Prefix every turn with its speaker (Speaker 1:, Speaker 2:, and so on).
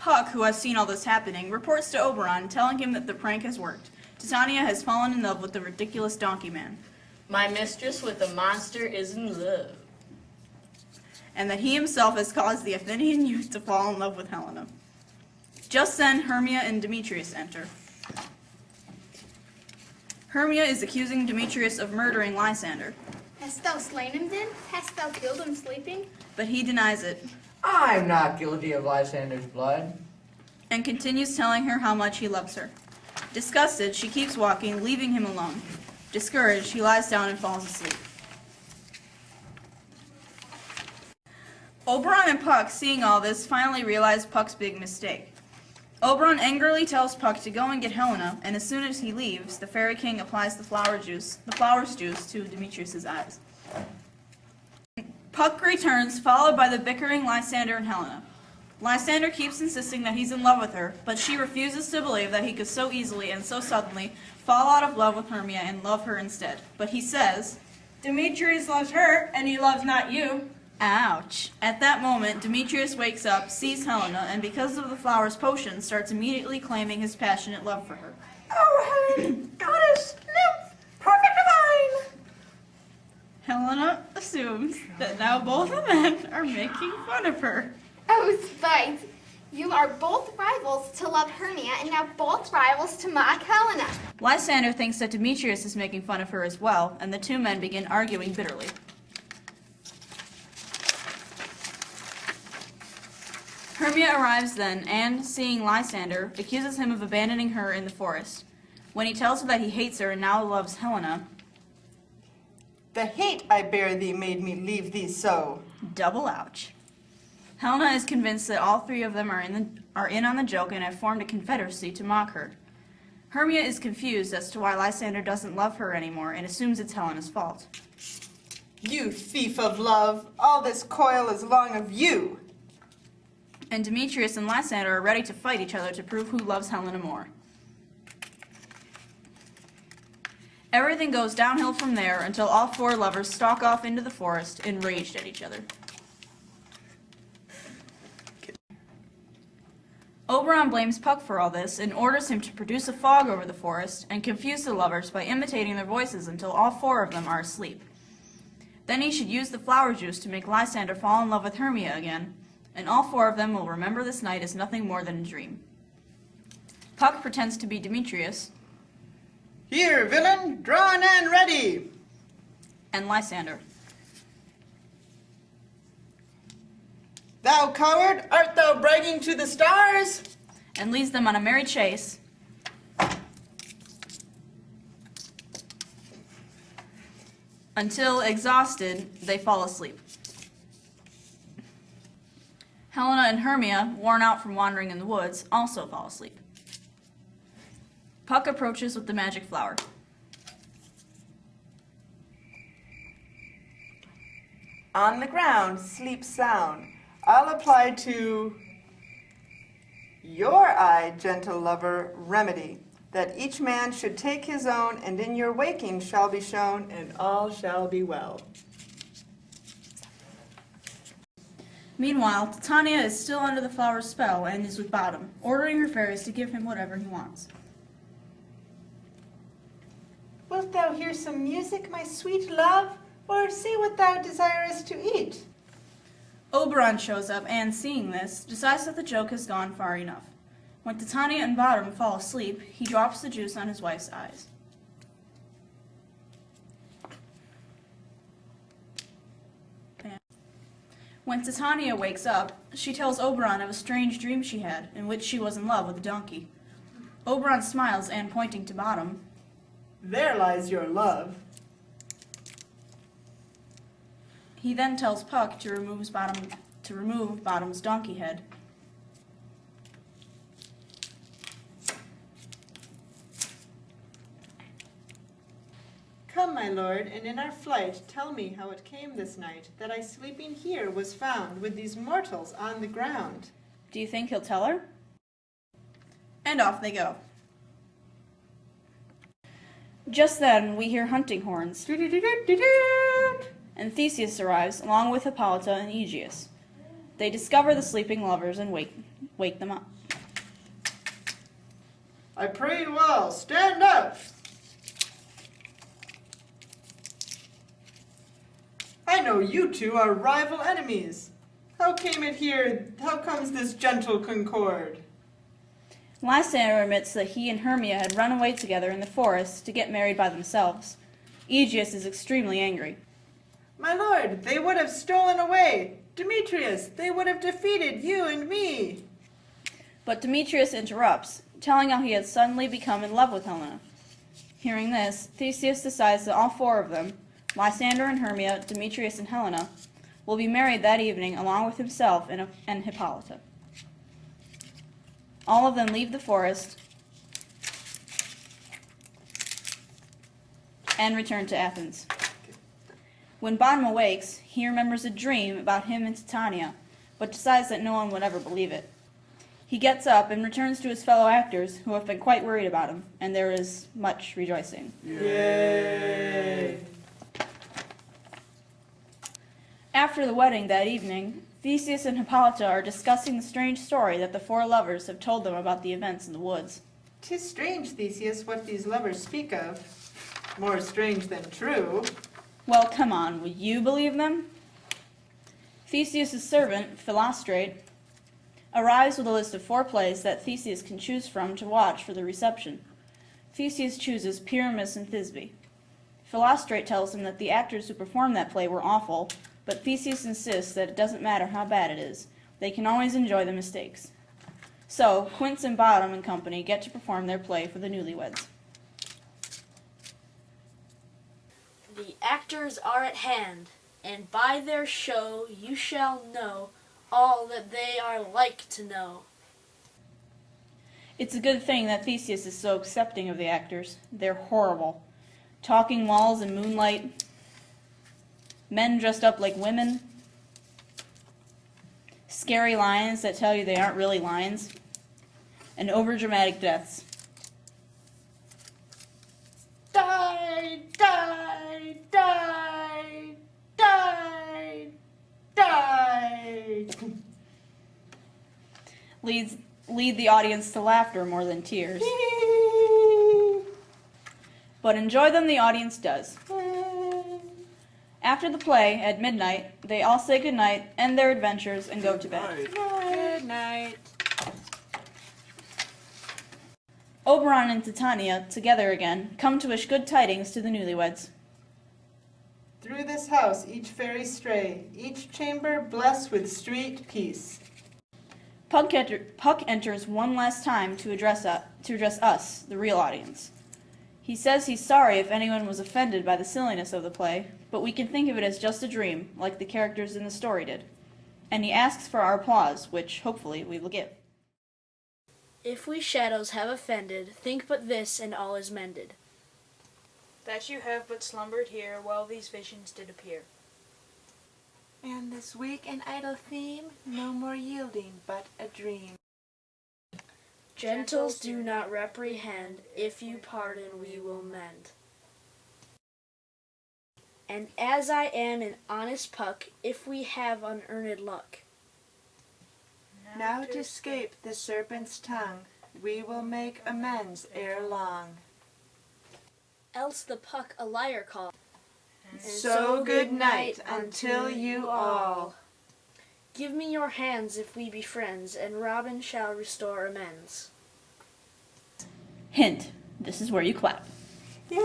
Speaker 1: Puck, who has seen all this happening, reports to Oberon, telling him that the prank has worked. Titania has fallen in love with the ridiculous donkey man.
Speaker 2: My mistress with the monster is in love.
Speaker 1: And that he himself has caused the Athenian youth to fall in love with Helena. Just then, Hermia and Demetrius enter. Hermia is accusing Demetrius of murdering Lysander.
Speaker 3: Hast thou slain him then? Hast thou killed him sleeping?
Speaker 1: But he denies it,
Speaker 4: I'm not guilty of Lysander's blood.
Speaker 1: and continues telling her how much he loves her. Disgusted, she keeps walking, leaving him alone. Discouraged, he lies down and falls asleep. Oberon and Puck, seeing all this, finally realize Puck's big mistake. Oberon angrily tells Puck to go and get Helena, and as soon as he leaves, the Fairy King applies the flower's juice to Demetrius' eyes. Puck returns, followed by the bickering Lysander and Helena. Lysander keeps insisting that he's in love with her, but she refuses to believe that he could so easily and so suddenly fall out of love with Hermia and love her instead. But he says,
Speaker 5: Demetrius loves her, and he loves not you.
Speaker 1: ouch. At that moment, Demetrius wakes up, sees Helena, and because of the flower's potion, starts immediately claiming his passionate love for her.
Speaker 5: Oh, Helen, goddess, nymph, perfect divine.
Speaker 1: Helena assumes that now both the men are making fun of her.
Speaker 3: Oh, spite! You are both rivals to love Hermia, and now both rivals to mock Helena.
Speaker 1: Lysander thinks that Demetrius is making fun of her as well, and the two men begin arguing bitterly. Hermia arrives then, and, seeing Lysander, accuses him of abandoning her in the forest. When he tells her that he hates her and now loves Helena,
Speaker 6: The hate I bear thee made me leave thee so.
Speaker 1: double ouch. Helena is convinced that all three of them are in on the joke and have formed a confederacy to mock her. Hermia is confused as to why Lysander doesn't love her anymore and assumes it's Helena's fault.
Speaker 6: You thief of love, all this coil is long of you.
Speaker 1: And Demetrius and Lysander are ready to fight each other to prove who loves Helena more. Everything goes downhill from there until all four lovers stalk off into the forest, enraged at each other. Oberon blames Puck for all this and orders him to produce a fog over the forest and confuse the lovers by imitating their voices until all four of them are asleep. Then he should use the flower juice to make Lysander fall in love with Hermia again, and all four of them will remember this night as nothing more than a dream. Puck pretends to be Demetrius,
Speaker 6: Here, villain, drawn and ready.
Speaker 1: and Lysander.
Speaker 6: Thou coward, art thou bragging to the stars?
Speaker 1: And leads them on a merry chase until, exhausted, they fall asleep. Helena and Hermia, worn out from wandering in the woods, also fall asleep. Puck approaches with the magic flower.
Speaker 6: On the ground, sleep sound. I'll apply to your eye, gentle lover, remedy, that each man should take his own, and in your waking shall be shown, and all shall be well.
Speaker 1: Meanwhile, Titania is still under the flower's spell and is with Bottom, ordering her fairies to give him whatever he wants.
Speaker 6: Wilt thou hear some music, my sweet love, or see what thou desirest to eat?
Speaker 1: Oberon shows up and, seeing this, decides that the joke has gone far enough. When Titania and Bottom fall asleep, he drops the juice on his wife's eyes. When Titania wakes up, she tells Oberon of a strange dream she had, in which she was in love with a donkey. Oberon smiles and, pointing to Bottom,
Speaker 6: There lies your love.
Speaker 1: he then tells Puck to remove Bottom's donkey head.
Speaker 6: Come, my lord, and in our flight tell me how it came this night that I sleeping here was found with these mortals on the ground.
Speaker 1: Do you think he'll tell her? And off they go. Just then, we hear hunting horns, and Theseus arrives, along with Hippolyta and Aegeus. They discover the sleeping lovers and wake them up.
Speaker 6: I pray you all, stand up! I know you two are rival enemies. How comes this gentle concord?
Speaker 1: Lysander admits that he and Hermia had run away together in the forest to get married by themselves. Aegeus is extremely angry.
Speaker 6: My lord, they would have stolen away. Demetrius, they would have defeated you and me.
Speaker 1: But Demetrius interrupts, telling how he had suddenly become in love with Helena. Hearing this, Theseus decides that all four of them, Lysander and Hermia, Demetrius and Helena, will be married that evening along with himself and Hippolyta. All of them leave the forest and return to Athens. When Bottom awakes, he remembers a dream about him and Titania, but decides that no one would ever believe it. He gets up and returns to his fellow actors, who have been quite worried about him, and there is much rejoicing.
Speaker 6: Yay!
Speaker 1: After the wedding that evening, Theseus and Hippolyta are discussing the strange story that the four lovers have told them about the events in the woods.
Speaker 6: 'Tis strange, Theseus, what these lovers speak of. More strange than true.
Speaker 1: Well, come on, would you believe them? Theseus' servant, Philostrate, arrives with a list of 4 plays that Theseus can choose from to watch for the reception. Theseus chooses Pyramus and Thisbe. Philostrate tells him that the actors who performed that play were awful, but Theseus insists that it doesn't matter how bad it is. They can always enjoy the mistakes. So, Quince and Bottom and company get to perform their play for the newlyweds.
Speaker 7: The actors are at hand, and by their show you shall know all that they are like to know.
Speaker 1: It's a good thing that Theseus is so accepting of the actors. They're horrible. Talking walls in moonlight, men dressed up like women, scary lions that tell you they aren't really lions, and overdramatic deaths.
Speaker 6: Die, die, die, die, die.
Speaker 1: Lead the audience to laughter more than tears. But enjoy them the audience does. After the play, at midnight, they all say goodnight, end their adventures, and go to bed.
Speaker 6: Good night.
Speaker 1: Oberon and Titania, together again, come to wish good tidings to the newlyweds.
Speaker 6: Through this house each fairy stray, each chamber bless with street peace.
Speaker 1: Puck enters one last time to address us, the real audience. He says he's sorry if anyone was offended by the silliness of the play, but we can think of it as just a dream, like the characters in the story did. And he asks for our applause, which hopefully we will get.
Speaker 7: If we shadows have offended, think but this, and all is mended.
Speaker 8: That you have but slumbered here while these visions did appear.
Speaker 9: And this weak and idle theme, no more yielding but a dream.
Speaker 7: Gentles, do not reprehend, if you pardon we will mend. And as I am an honest Puck, if we have unearned luck.
Speaker 9: Now to escape the serpent's tongue, we will make amends ere long.
Speaker 7: Else the Puck a liar call.
Speaker 9: And so good night until you all.
Speaker 7: Give me your hands if we be friends, and Robin shall restore amends.
Speaker 1: Hint, this is where you clap.
Speaker 6: Yay!